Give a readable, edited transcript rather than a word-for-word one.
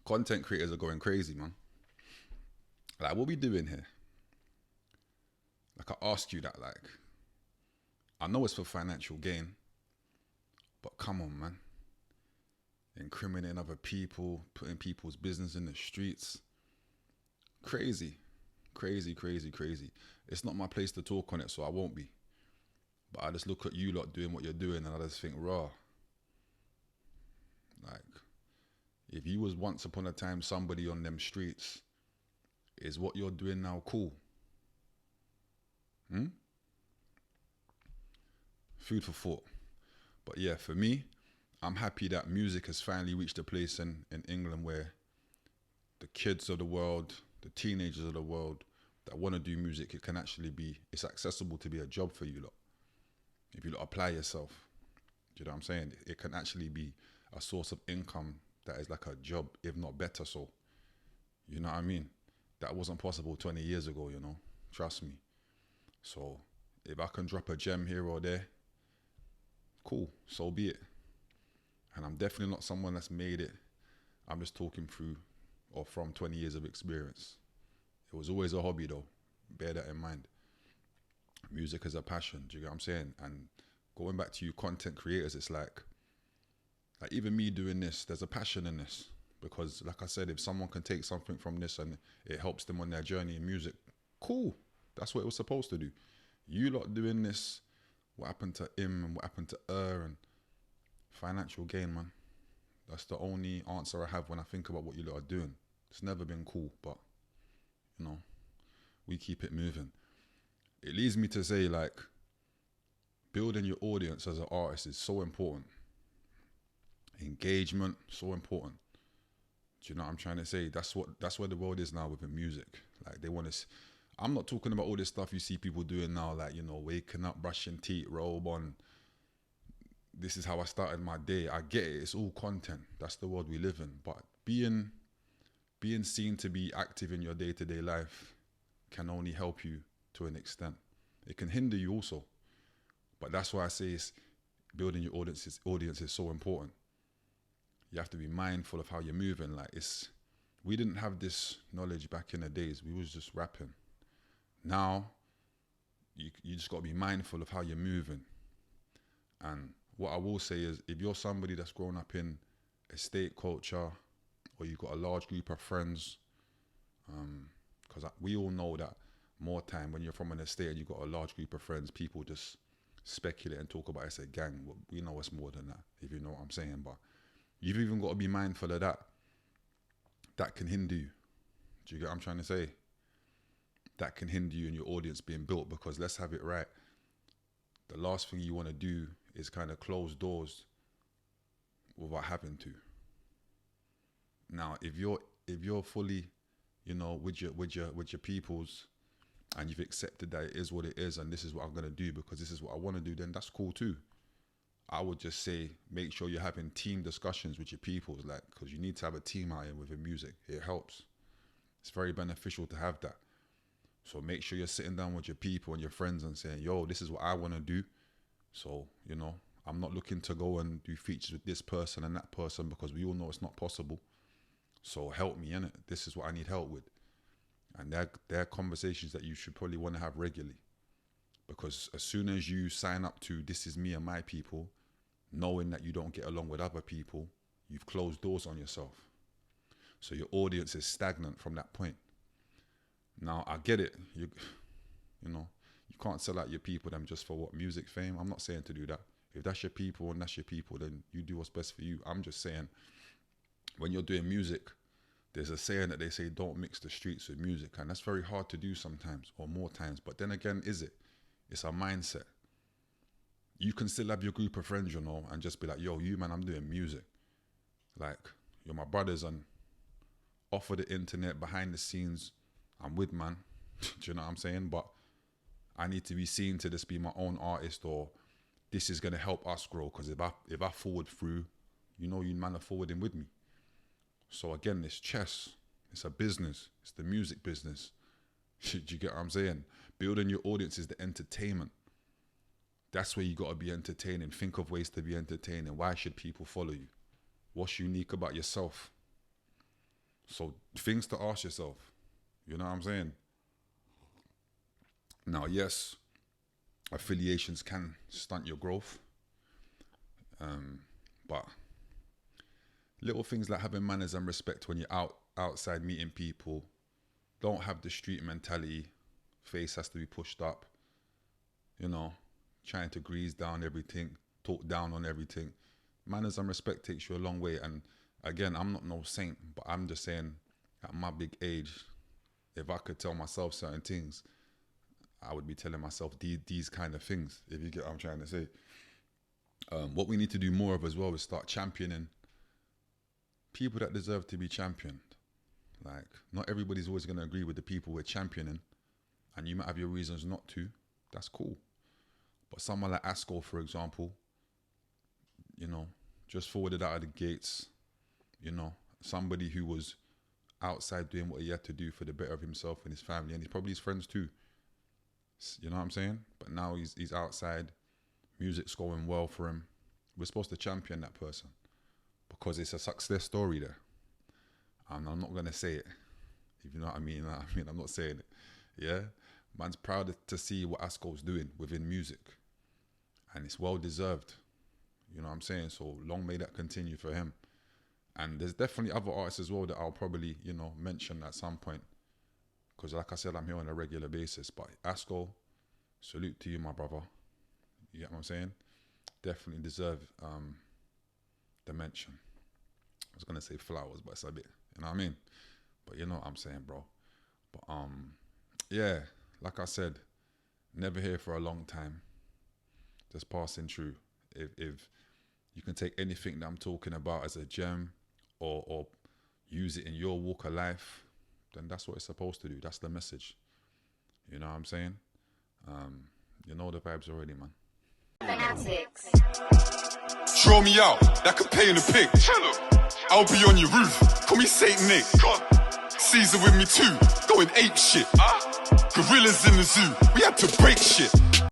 Content creators are going crazy, man. Like, what we doing here? Like, I ask you that, like, I know it's for financial gain, but come on, man. Incriminating other people, putting people's business in the streets. Crazy, crazy, crazy, crazy. It's not my place to talk on it, so I won't be. But I just look at you lot doing what you're doing and I just think, raw. Like, if you was once upon a time somebody on them streets, is what you're doing now cool? Hmm? Food for thought. But yeah, for me, I'm happy that music has finally reached a place in England where the kids of the world, the teenagers of the world that want to do music, it can actually be, it's accessible to be a job for you lot. If you lot apply yourself, do you know what I'm saying? It can actually be a source of income that is like a job, if not better so. You know what I mean? That wasn't possible 20 years ago, you know? Trust me. So if I can drop a gem here or there, cool, so be it. And I'm definitely not someone that's made it. I'm just talking through or from 20 years of experience. It was always a hobby though. Bear that in mind. Music is a passion, do you get what I'm saying? And going back to you content creators, it's like even me doing this, there's a passion in this. Because like I said, if someone can take something from this and it helps them on their journey in music, cool. That's what it was supposed to do. You lot doing this, what happened to him and what happened to her and financial gain, man. That's the only answer I have when I think about what you lot are doing. It's never been cool, but you know, we keep it moving. It leads me to say like building your audience as an artist is so important. Engagement, so important. Do you know what I'm trying to say? That's where the world is now within music. Like they want to. I'm not talking about all this stuff you see people doing now, like you know, waking up, brushing teeth, robe on. This is how I started my day. I get it. It's all content. That's the world we live in. But being seen to be active in your day-to-day life can only help you to an extent. It can hinder you also. But that's why I say it's building your audience is so important. You have to be mindful of how you're moving. Like we didn't have this knowledge back in the days. We was just rapping. Now, you just got to be mindful of how you're moving. And what I will say is, if you're somebody that's grown up in estate culture, or you've got a large group of friends, because we all know that more time when you're from an estate and you've got a large group of friends, people just speculate and talk about it's a gang. Well, we know it's more than that, if you know what I'm saying. But you've even got to be mindful of that. That can hinder you. Do you get what I'm trying to say? That can hinder you and your audience being built, because let's have it right. The last thing you want to do is kind of close doors without having to. Now, if you're fully, you know, with your peoples, and you've accepted that it is what it is, and this is what I'm gonna do because this is what I want to do, then that's cool too. I would just say make sure you're having team discussions with your peoples, like, because you need to have a team out here within music. It helps. It's very beneficial to have that. So make sure you're sitting down with your people and your friends and saying, yo, this is what I want to do. So, you know, I'm not looking to go and do features with this person and that person because we all know it's not possible. So help me, innit? This is what I need help with. And they're conversations that you should probably want to have regularly. Because as soon as you sign up to this is me and my people, knowing that you don't get along with other people, you've closed doors on yourself. So your audience is stagnant from that point. Now, I get it. You know, you can't sell out your people them just for what, music fame? I'm not saying to do that. If that's your people and that's your people, then you do what's best for you. I'm just saying, when you're doing music, there's a saying that they say, don't mix the streets with music. And that's very hard to do sometimes, or more times. But then again, is it? It's a mindset. You can still have your group of friends, you know, and just be like, yo, you man, I'm doing music. Like, you're my brothers, and off of the internet, behind the scenes, I'm with man. Do you know what I'm saying? But I need to be seen to just be my own artist, or this is gonna help us grow. Because if I forward through, you know, you man are forwarding with me. So again, it's chess. It's a business. It's the music business. Do you get what I'm saying? Building your audience is the entertainment. That's where you got to be entertaining. Think of ways to be entertaining. Why should people follow you? What's unique about yourself? So things to ask yourself. You know what I'm saying? Now, yes, affiliations can stunt your growth. But little things like having manners and respect when you're outside meeting people. Don't have the street mentality. Face has to be pushed up. You know, trying to grease down everything, talk down on everything. Manners and respect takes you a long way. And again, I'm not no saint, but I'm just saying at my big age, if I could tell myself certain things, I would be telling myself these kind of things, if you get what I'm trying to say. What we need to do more of as well is start championing people that deserve to be championed. Like, not everybody's always going to agree with the people we're championing, and you might have your reasons not to. That's cool. But someone like Asco, for example, you know, just forwarded out of the gates, you know, somebody who was outside doing what he had to do for the better of himself and his family, and probably his friends too. You know what I'm saying? But now he's outside, music's going well for him. We're supposed to champion that person because it's a success story there. And I'm not going to say it, if you know what I mean. I'm not saying it. Yeah? Man's proud to see what Asco's doing within music. And it's well deserved. You know what I'm saying? So long may that continue for him. And there's definitely other artists as well that I'll probably, you know, mention at some point. Because like I said, I'm here on a regular basis. But Asco, salute to you, my brother. You get what I'm saying? Definitely deserve the mention. I was going to say flowers, but it's a bit, you know what I mean? But you know what I'm saying, bro. But yeah, like I said, never here for a long time. Just passing through. If you can take anything that I'm talking about as a gem or use it in your walk of life, then that's what it's supposed to do. That's the message. You know what I'm saying? You know the vibes already, man. Fanatics. Throw me out, that could pay in the pic. I'll be on your roof, call me Saint Nick. Caesar with me too, going ape shit. Gorillas in the zoo, we had to break shit.